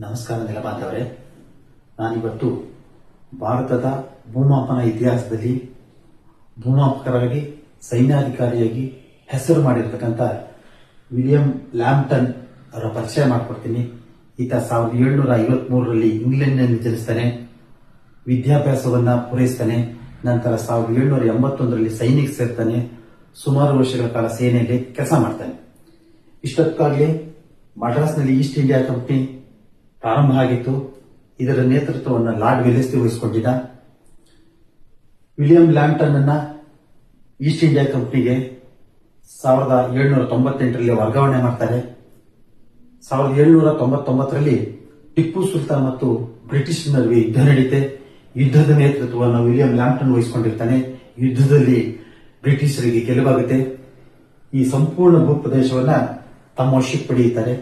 ನಮಸ್ಕಾರ ನೆಲಬಾಂಧವರೇ, ನಾನಿವತ್ತು ಭಾರತದ ಭೂಮಾಪನ ಇತಿಹಾಸದಲ್ಲಿ ಭೂಮಾಪಕರಾಗಿ ಸೈನ್ಯಾಧಿಕಾರಿಯಾಗಿ ಹೆಸರು ಮಾಡಿರ್ತಕ್ಕಂಥ ವಿಲಿಯಂ ಲ್ಯಾಂಪ್ಟನ್ ಅವರ ಪರಿಚಯ ಮಾಡಿಕೊಡ್ತೀನಿ. ಈತ 1753ರಲ್ಲಿ ಇಂಗ್ಲೆಂಡ್ನಲ್ಲಿ ಜನಿಸ್ತಾನೆ. ವಿದ್ಯಾಭ್ಯಾಸವನ್ನ ಪೂರೈಸ್ತಾನೆ. ನಂತರ 1781ರಲ್ಲಿ ಸೈನಿಕ ಸೇರ್ತಾನೆ. ಸುಮಾರು ವರ್ಷಗಳ ಕಾಲ ಸೇನೆಯಲ್ಲಿ ಕೆಲಸ ಮಾಡ್ತಾನೆ. ಇಷ್ಟೊತ್ತಾಗಲೇ ಮಡ್ರಾಸ್ನಲ್ಲಿ ಈಸ್ಟ್ ಇಂಡಿಯಾ ಕಂಪನಿ ಪ್ರಾರಂಭ ಆಗಿತ್ತು. ಇದರ ನೇತೃತ್ವವನ್ನು ಲಾರ್ಡ್ ವೆಲ್ಲೆಸ್ಲಿ ವಹಿಸಿಕೊಂಡಿದ್ದ. ವಿಲಿಯಂ ಲ್ಯಾಂಪ್ಟನ್ ಅನ್ನ ಈಸ್ಟ್ ಇಂಡಿಯಾ ಕಂಪನಿಗೆ 1798ರಲ್ಲಿ ವರ್ಗಾವಣೆ ಮಾಡ್ತಾರೆ. 1799ರಲ್ಲಿ ಟಿಪ್ಪು ಸುಲ್ತಾನ್ ಮತ್ತು ಬ್ರಿಟಿಷ್ ನಡುವೆ ಯುದ್ಧ ನಡೆಯುತ್ತೆ. ಯುದ್ಧದ ನೇತೃತ್ವವನ್ನು ವಿಲಿಯಂ ಲ್ಯಾಂಪ್ಟನ್ ವಹಿಸಿಕೊಂಡಿರ್ತಾನೆ. ಯುದ್ಧದಲ್ಲಿ ಬ್ರಿಟಿಷರಿಗೆ ಗೆಲುವಾಗುತ್ತೆ. ಈ ಸಂಪೂರ್ಣ ಭೂಪ್ರದೇಶವನ್ನ ತಮ್ಮ ವಶಕ್ಕೆ ಪಡೆಯುತ್ತಾರೆ.